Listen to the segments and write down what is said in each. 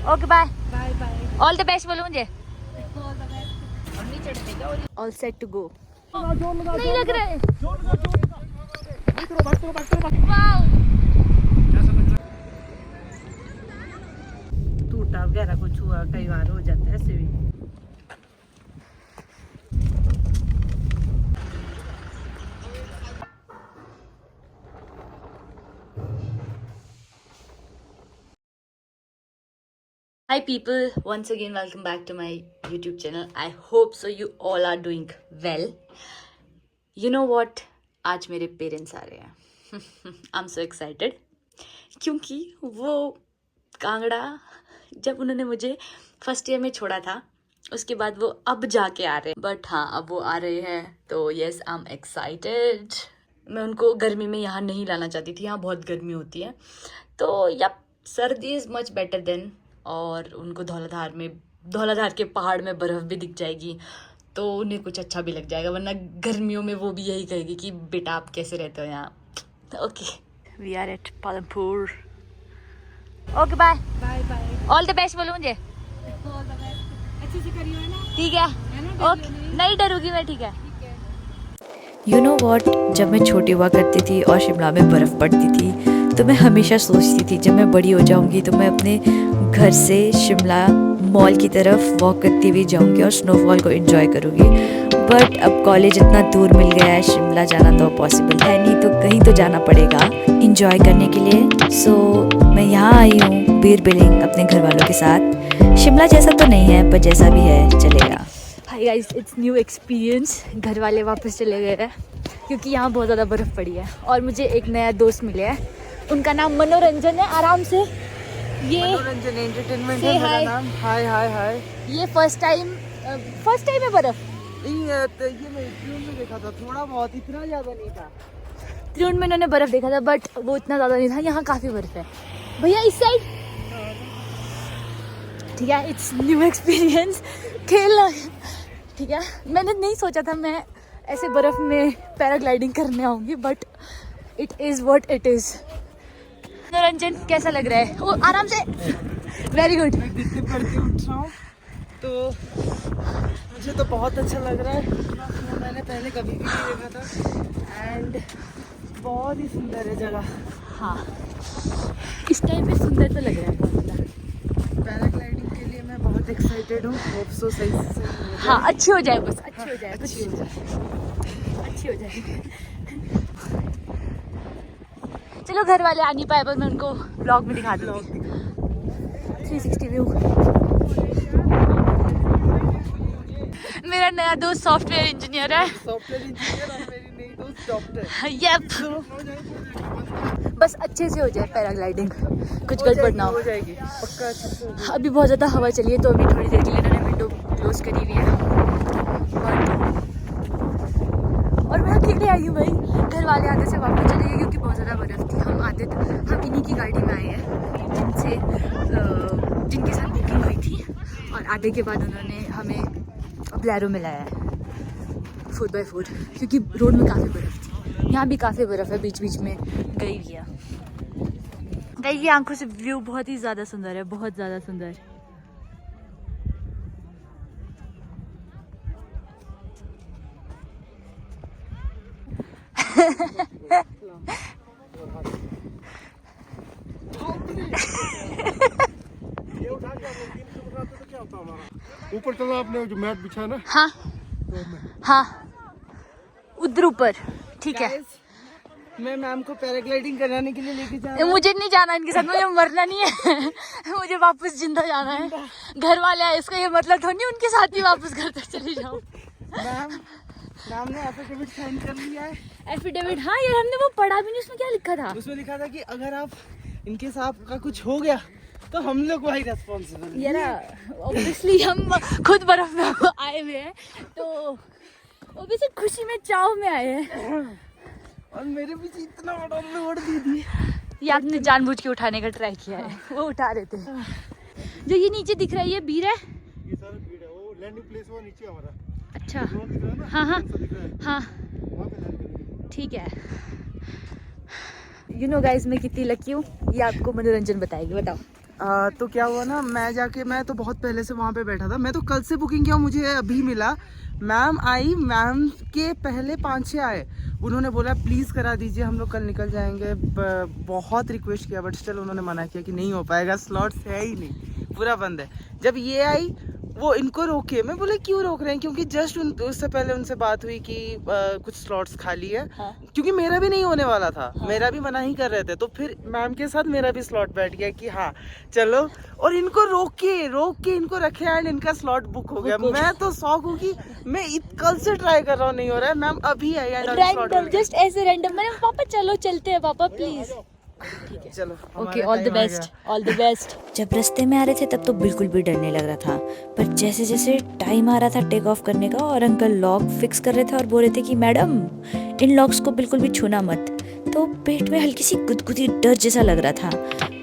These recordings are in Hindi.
Okay bye bye bye. All the best बोलो मुझे। All set to go. नहीं लग रहा है। वाओ टूटा वगैरह कुछ हुआ कई बार हो जाता है ऐसे भी। Hi people, once again welcome back to my YouTube channel. I hope so you all are doing well. You know what? आज मेरे पेरेंट्स आ रहे हैं। I'm so excited क्योंकि वो कांगड़ा जब उन्होंने मुझे फर्स्ट ईयर में छोड़ा था उसके बाद वो अब जाके आ रहे हैं। बट हाँ अब वो आ रहे हैं तो yes I'm excited। मैं उनको गर्मी में यहाँ नहीं लाना चाहती थी, यहाँ बहुत गर्मी होती है। तो या सर्दी इज़ मच बेटर देन, और उनको धौलाधार के पहाड़ में बर्फ़ भी दिख जाएगी तो उन्हें कुछ अच्छा भी लग जाएगा, वरना गर्मियों में वो भी यही कहेगी कि बेटा आप कैसे रहते हो यहाँ। Okay we are at Palampur. Okay bye bye bye. All the best बोलो मुझे। अच्छे से करियो है ना। ठीक है ओके, नहीं डरूंगी मैं। ठीक है। You know what? जब मैं छोटी हुआ करती थी और शिमला में बर्फ़ पड़ती थी तो मैं हमेशा सोचती थी जब मैं बड़ी हो जाऊंगी तो मैं अपने घर से शिमला मॉल की तरफ वॉक करती हुई जाऊंगी और स्नोफॉल को एंजॉय करूंगी। बट अब कॉलेज इतना दूर मिल गया है, शिमला जाना तो पॉसिबल है नहीं, तो कहीं तो जाना पड़ेगा एंजॉय करने के लिए। सो मैं यहाँ आई हूँ बीर बिलिंग अपने घर वालों के साथ। शिमला जैसा तो नहीं है पर जैसा भी है चलेगा। Hi guys, it's new experience. घर वाले वापस चले गए हैं क्योंकि यहाँ बहुत ज़्यादा बर्फ़ पड़ी है और मुझे एक नया दोस्त मिले है, उनका नाम मनोरंजन है। आराम से ये मनोरंजन एंटरटेनमेंट Say है मेरा hi. नाम। हाय हाय हाय। ये फर्स्ट टाइम है बर्फ़। तो ये मैं ट्यून में देखा था, थोड़ा बहुत, इतना ज्यादा नहीं था। त्रिउंड में इन्होंने बर्फ़ देखा था बट वो इतना ज़्यादा नहीं था। यहाँ काफ़ी बर्फ़ है भैया इस साइड। ठीक है, इट्स न्यू एक्सपीरियंस खेलना। ठीक है, मैंने नहीं सोचा था मैं ऐसे बर्फ़ में पैराग्लाइडिंग करने आऊँगी but it is what it is. मनोरंजन कैसा लग रहा है? वो आराम से। Very good. मैं गिरते पड़ते उठ रहा हूँ तो मुझे तो बहुत अच्छा लग रहा है। मैंने पहले कभी भी नहीं देखा था एंड बहुत ही सुंदर है जगह। हाँ इस टाइम पे सुंदर तो लग रहा है बहुत ज़्यादा। पैराग्लाइडिंग के लिए मैं बहुत एक्साइटेड हूँ। होप सो सही से सही हो जाए। हाँ अच्छी हो जाए, बस अच्छी हो जाए, अच्छी हो जाए। अच्छी हो जाए। चलो घर वाले आ नहीं पाए पर मैं उनको ब्लॉग में दिखा दूँगी 360 व्यू। मेरा नया दोस्त सॉफ्टवेयर इंजीनियर है। सॉफ्टवेयर इंजीनियर और मेरी नई दोस्त डॉक्टर। यप, बस अच्छे से हो जाए पैराग्लाइडिंग, कुछ गड़बड़ ना हो। जाएगी पक्का, अच्छे से हो जाएगी। अभी बहुत ज़्यादा हवा चली है तो अभी थोड़ी देर के लिए इन्होंने विंडो क्लोज करी हुई है। और मैं अकेले आई हूँ भाई, घर वाले आधे से वापस चले गए क्योंकि बहुत ज़्यादा बर्फ़ थी। हम इन्हीं की गाड़ी में आए हैं जिनके साथ बुकिंग हुई थी, और आधे के बाद उन्होंने हमें ब्लैरो में लाया है 4x4 क्योंकि रोड में काफ़ी बर्फ़ थी। यहाँ भी काफ़ी बर्फ़ है, बीच बीच में गई हुई है। गई की आंखों से व्यू बहुत ही ज़्यादा सुंदर है, बहुत ज़्यादा सुंदर। ऊपर चला आपने जो मैट बिछा ना। हाँ हाँ उधर ऊपर। ठीक है, Guys, मैं मैम को पैराग्लाइडिंग कराने के लिए लेके जा रहा हूँ। मुझे नहीं जाना इनके साथ, मुझे मरना नहीं है। मुझे वापस जिंदा जाना है। घर वाले आए इसका ये मतलब थोड़ी उनके साथ ही वापस घर तक चली जाऊँ। मैम ने एफिडेविट साइन कर लिया है। एफिडेविट? हाँ यार हमने वो पढ़ा भी नहीं, उसमें क्या लिखा था? उसमें लिखा था कि अगर आप इनके साथ का कुछ हो गया तो हम लोग वही रेस्पॉन्सिबल। यार ऑब्वियसली हम खुद बर्फ में आए हुए हैं तो ऑब्वियसली खुशी में चाव में आए हैं। और मेरे पीछे इतना बड़ा लोड दे दिए। ये आपने जानबूझ के उठाने का ट्राई किया है, वो उठा रहे थे। जो ये नीचे दिख रहा है ये बीर है। ये सारा भीड़ है, वो लैंडिंग प्लेस वो नीचे हमारा। अच्छा ड्रोन दिख रहा है ना? हाँ हाँ ड्रोन सा दिख रहा है, हाँ वहाँ पे लैंड करेंगे। ठीक है। यू नो गाइज मैं कितनी लकी हूँ ये आपको मनोरंजन बताएगी। बताओ। तो क्या हुआ ना, मैं तो बहुत पहले से वहाँ पे बैठा था, मैं तो कल से बुकिंग किया, मुझे अभी मिला। मैम आई, मैम के पहले 5-6 आए, उन्होंने बोला प्लीज़ करा दीजिए, हम लोग कल निकल जाएंगे। बहुत रिक्वेस्ट किया बट स्टिल उन्होंने मना किया कि नहीं हो पाएगा, स्लॉट्स है ही नहीं, पूरा बंद है। जब ये आई वो इनको रोके, मैं बोले क्यों रोक रहे हैं, क्योंकि जस्ट उससे पहले उनसे बात हुई कि कुछ स्लॉट्स खाली है। हाँ। क्योंकि मेरा भी नहीं होने वाला था। हाँ। मेरा भी मना ही कर रहे थे, तो फिर मैम के साथ मेरा भी स्लॉट बैठ गया कि हाँ चलो, और इनको रोक के इनको रखे एंड इनका स्लॉट बुक हो गया। मैं तो शौक हूँ कि मैं कल से ट्राई कर रहा हूँ, नहीं हो रहा है। मैम अभी आई एंड जस्ट ऐसे रैंडम, मैंने पापा चलो चलते हैं पापा प्लीज। ठीक है चलो, okay, all the best, all the best. जब रास्ते में आ रहे थे तब तो बिल्कुल भी डर नहीं लग रहा था, पर जैसे जैसे टाइम आ रहा था टेक ऑफ करने का और अंकल लॉक फिक्स कर रहे थे और बोल रहे थे कि मैडम इन लॉक्स को बिल्कुल भी छूना मत, तो पेट में हल्की सी गुदगुदी डर जैसा लग रहा था।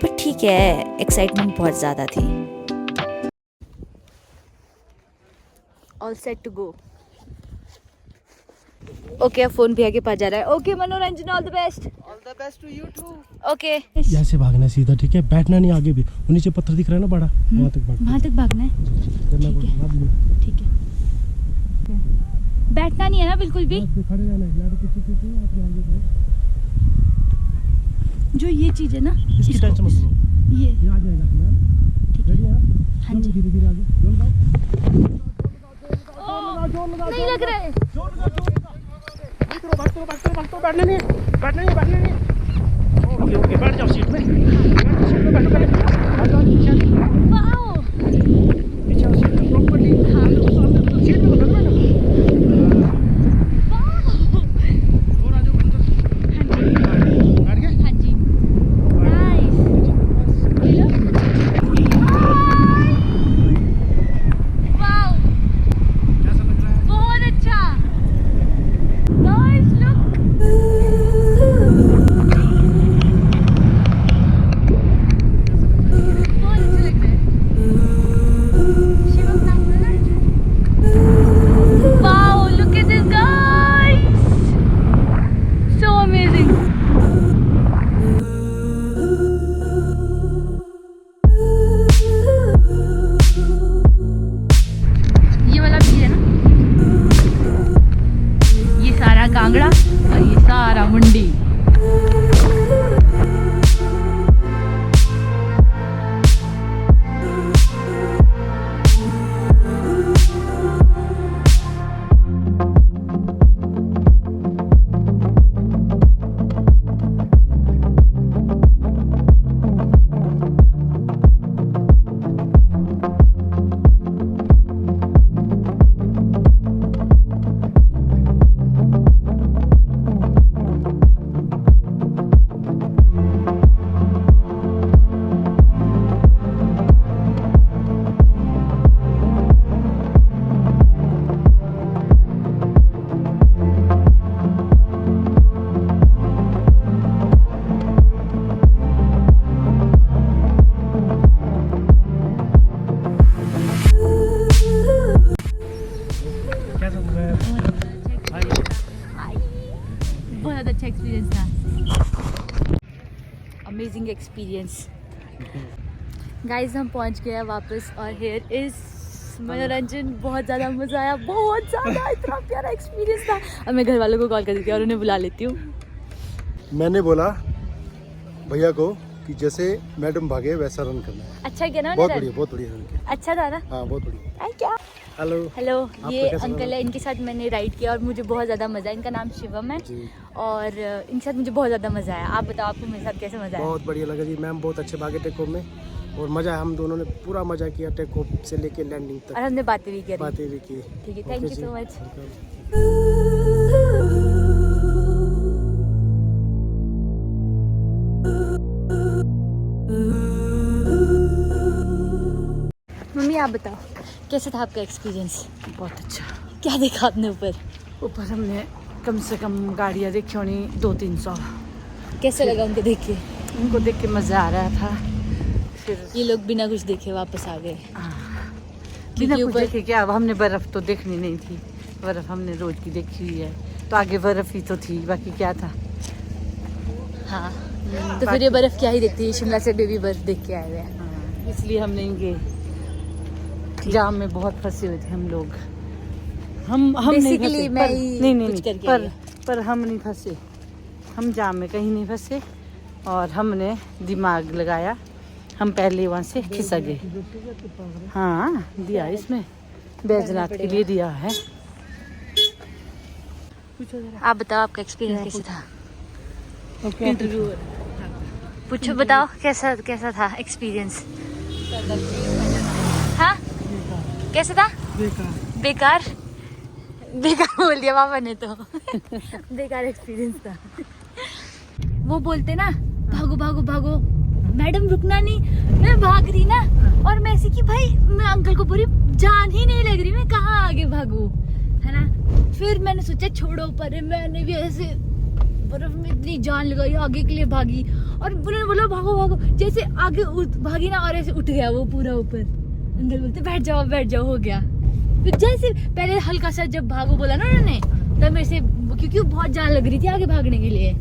पर ठीक है, एक्साइटमेंट बहुत ज़्यादा थी। All set to go. Okay, अब फोन भी आगे पास जा रहा है। Okay Manoranjan, all the best. All the best to you too. Okay, यहाँ से भागना सीधा, ठीक है, बैठना नहीं आगे भी। वो नीचे पत्थर दिख रहा है ना बड़ा, वहाँ तक भागना। वहाँ तक भागना है, जब मैं बोलूँगा ठीक है। बैठना नहीं है ना बिल्कुल भी। खड़े रहना है, यार कुछ आप आगे बढ़ो। जो ये चीज है ना, इसकी टेंशन मत लो, ये आ जाएगा अपना। ठीक है। हाँ जी, धीरे धीरे आगे जोर लगाओ। नहीं लग रहा है। बैठना नहीं, बैठना नहीं। ओके ओके, बैठ जाओ सीट में, बैठो पहले। वाओ, पीछे सीट में प्रॉपर्ली। हाँ, सीट में तो बैठना है। और आ जाओ अंदर। बैठ गए? हाँ जी, नाइस। वाओ, कैसा लग रहा है? बहुत अच्छा। Nice look. बहुत अच्छा लग रहा है। शिवम नाम बोला ना? Wow, look at this guys, so amazing. ये वाला भी है ना, ये सारा कांगड़ा और ये सारा मुंडी। कैसा लग रहा है? बहुत अच्छा एक्सपीरियंस था, अमेजिंग एक्सपीरियंस। गाइस हम पहुंच गए हैं वापस और हियर इज मनोरंजन। बहुत ज़्यादा मज़ा आया, बहुत ज़्यादा, इतना प्यारा एक्सपीरियंस था। अब मैं घर वालों को कॉल कर देती हूँ और उन्हें बुला लेती हूँ। मैंने बोला भैया को कि जैसे मैडम भागे वैसा रन करना है। अच्छा क्या ना, बहुत बढ़िया रन किया। अच्छा था ना? हाँ बहुत बढ़िया। आई क्या? हेलो हेलो, ये कैसा अंकल लगा? है, इनके साथ मैंने राइड किया और मुझे बहुत ज़्यादा मज़ा आया। इनका नाम शिवम है जी। और इनके साथ मुझे बहुत ज़्यादा मज़ा आया। आप बताओ आपको मेरे साथ कैसे मज़ा आया? बहुत बढ़िया लगा जी, मैम बहुत अच्छे भागे टेक ऑफ में, और मज़ा आया। हम दोनों ने पूरा मज़ा किया टेक ऑफ से लेके लैंडिंग और तक, हमने बातें भी करी। बातें भी की। ठीक है, thank you so much. Mummy आप बताओ कैसा था आपका एक्सपीरियंस? बहुत अच्छा। क्या देखा आपने ऊपर? ऊपर हमने कम से कम गाड़ियाँ देखी होनी 200-300। कैसा लगा उनको देख के? उनको देख के मज़ा आ रहा था। फिर ये लोग बिना कुछ देखे वापस आ गए। बिना क्योंकि कुछ ऊपर देखे क्या, अब हमने बर्फ़ तो देखनी नहीं थी, बर्फ़ हमने रोज की देखी हुई है, तो आगे बर्फ़ ही तो थी, बाकी क्या था। हाँ, तो फिर ये बर्फ़ क्या ही देखती है, शिमला से बेबी बर्फ़ देख के आए हुए हैं। इसलिए हम नहीं गए। जाम में बहुत फंसे हुए थे हम लोग। हम नहीं Basically, फंसे मैं पर ही नहीं कुछ करके आई पर हम नहीं फंसे। हम जाम में कहीं नहीं फंसे और हमने दिमाग लगाया। हम पहले वहाँ से खिसक गए। हाँ दिया इसमें बैजनाथ के लिए दिया है। आप बताओ आपका एक्सपीरियंस कैसा था? इंटरव्यू पूछो, बताओ कैसा था एक्सपीरियंस? हाँ कैसा था? बेकार बेकार बोल दिया पापा ने तो। बेकार एक्सपीरियंस था। वो बोलते ना भागो भागो भागो, मैडम रुकना नहीं, मैं भाग रही ना, और मैं ऐसे कि भाई मैं अंकल को पूरी जान ही नहीं लग रही, मैं कहाँ आगे भागू, है ना। फिर मैंने सोचा छोड़ो पर, मैंने भी ऐसे बर्फ में इतनी जान लगाई, आगे के लिए भागी, और उन्होंने बोला भागो भागो, जैसे आगे भागी ना और ऐसे उठ गया वो पूरा ऊपर। अंकल बोलते बैठ जाओ हो गया। फिर जैसे पहले हल्का सा जब भागो बोला ना उन्होंने, तब मेरे से, क्योंकि बहुत जान लग रही थी आगे भागने के लिए,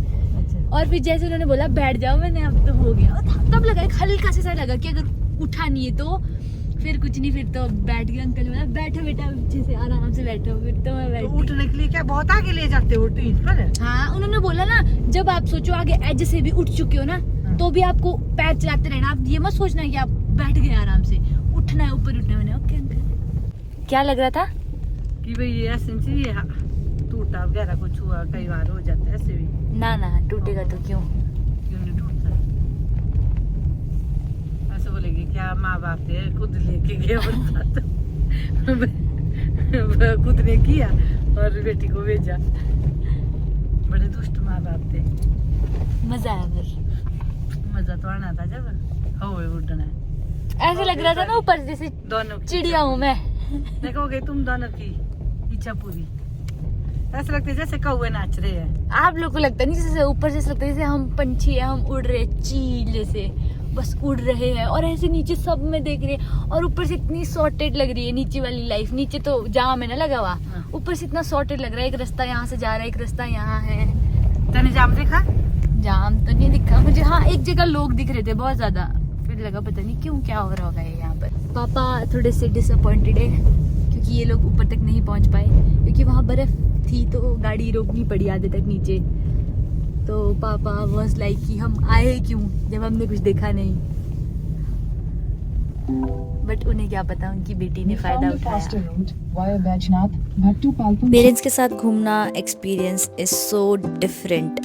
और फिर जैसे उन्होंने बोला बैठ जाओ, मैंने अब तो हो गया। और तब लगा हल्का सा लगा कि अगर उठा नहीं है तो फिर कुछ नहीं, फिर तो बैठ गया। अंकल बोला बैठो बेटा अच्छे से आराम से बैठो, फिर तो मैं बैठ। उठने के लिए क्या बहुत आगे ले जाते हो ट्रेन पर? हाँ उन्होंने बोला ना, जब आप सोचो आगे एज से भी उठ चुके हो ना, तो भी आपको पैर चलाते रहना, आप ये मत सोचना कि आप बैठ गए आराम से, उठना है ऊपर उठना। मैंने ओके अंकल। क्या लग रहा था कि भाई ये ऐसे ये टूटा वगैरह कुछ हुआ, कई बार हो जाता है ऐसे भी। ना टूटेगा तो क्यों नहीं टूटता? ऐसे बोलेंगे क्या माँ बाप थे खुद लेके गए खुद ने किया और बेटी को भेजा। बड़े दुष्ट माँ बाप थे। मजा आया फिर? मजा तो आना था जब हवे उड़ना। ऐसे लग रहा था ना ऊपर जैसे दोनों चिड़िया हूँ मैं। देखो गई तुम दोनों की इच्छा पूरी। ऐसा लगता है जैसे कौवे नाच रहे हैं। आप लोग को लगता नहीं जैसे ऊपर से, ऐसा लगता है जैसे हम पंछी है, हम उड़ रहे चील जैसे, बस उड़ रहे हैं, और ऐसे नीचे सब में देख रहे हैं, और ऊपर से इतनी सॉर्टेड लग रही है नीचे वाली लाइफ। नीचे तो जाम है ना लगा हुआ, ऊपर से इतना सॉर्टेड लग रहा है, एक रास्ता यहाँ से जा रहा है, एक रास्ता यहाँ है। तने जाम देखा? जाम तो नहीं दिखा मुझे, हाँ एक जगह लोग दिख रहे थे बहुत ज्यादा, फिर लगा पता नहीं क्यों क्या हो रहा होगा ये यहाँ पर। पापा थोड़े से डिसअपॉइंटेड है क्योंकि ये लोग ऊपर तक नहीं पहुंच पाए, क्योंकि वहाँ बर्फ थी तो गाड़ी रोकनी पड़ी आधे तक नीचे। तो पापा वाज लाइक कि हम आए क्यों जब हमने कुछ देखा नहीं, बट उन्हें क्या पता उनकी बेटी ने फायदा उठाया। पेरेंट्स के साथ घूमना experience is so different.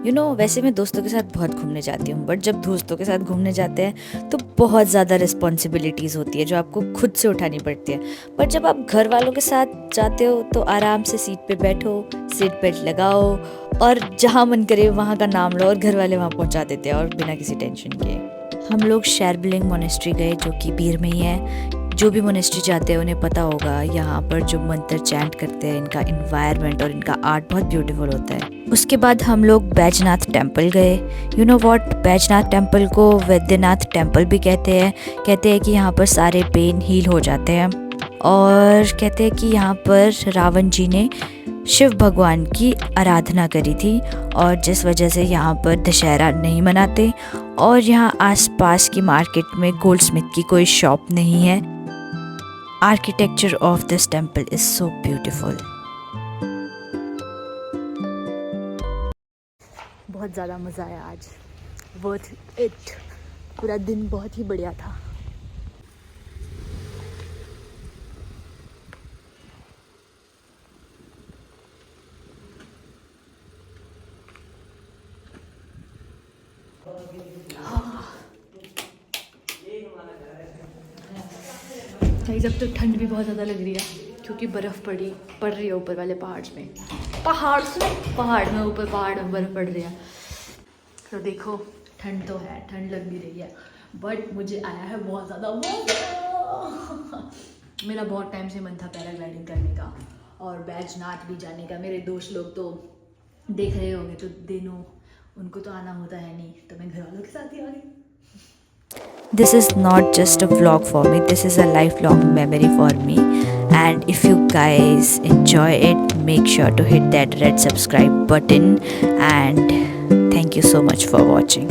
You know, वैसे मैं दोस्तों के साथ बहुत घूमने जाती हूँ, बट जब दोस्तों के साथ घूमने जाते हैं तो बहुत ज़्यादा रिस्पॉन्सिबिलिटीज़ होती है जो आपको खुद से उठानी पड़ती है। पर जब आप घर वालों के साथ जाते हो तो आराम से सीट पे बैठो, सीट बेल्ट लगाओ, और जहाँ मन करे वहाँ का नाम लो और घर वाले वहाँ पहुँचा देते हैं, और बिना किसी टेंशन के। हम लोग शेरबिलिंग मोनेस्ट्री गए जो कि बीर में ही है। जो भी मोनेस्ट्री जाते हैं उन्हें पता होगा यहाँ पर जो मंत्र चैंट करते हैं, इनका इन्वायरमेंट और इनका आर्ट बहुत ब्यूटीफुल होता है। उसके बाद हम लोग बैजनाथ टेम्पल गए। You know what, Baijnath temple को वैद्यनाथ टेम्पल भी कहते हैं कि यहाँ पर सारे पेन हील हो जाते हैं, और कहते हैं कि यहाँ पर रावण जी ने शिव भगवान की आराधना करी थी, और जिस वजह से यहाँ पर दशहरा नहीं मनाते, और यहाँ आसपास की मार्केट में गोल्ड स्मिथ की कोई शॉप नहीं है। Architecture of this temple is so beautiful. बहुत ज़्यादा मज़ा आया आज, वर्थ इट। पूरा दिन बहुत ही बढ़िया था। जब तो ठंड भी बहुत ज़्यादा लग रही है क्योंकि बर्फ़ पड़ रही है ऊपर वाले पहाड़ में ऊपर पहाड़ में बर्फ़ पड़ रही है। तो देखो ठंड तो है, ठंड लग भी रही है, बट मुझे आया है बहुत ज़्यादा मज़ा। मेरा बहुत टाइम से मन था पैराग्लाइडिंग करने का और बैजनाथ भी जाने का। मेरे दोस्त लोग तो देख रहे होंगे तो दिनों उनको तो आना होता है नहीं, तो मैं घर वालों के साथ ही आ गई। This is not just a vlog for me, this is a lifelong memory for me, and if you guys enjoy it, make sure to hit that red subscribe button, and thank you so much for watching.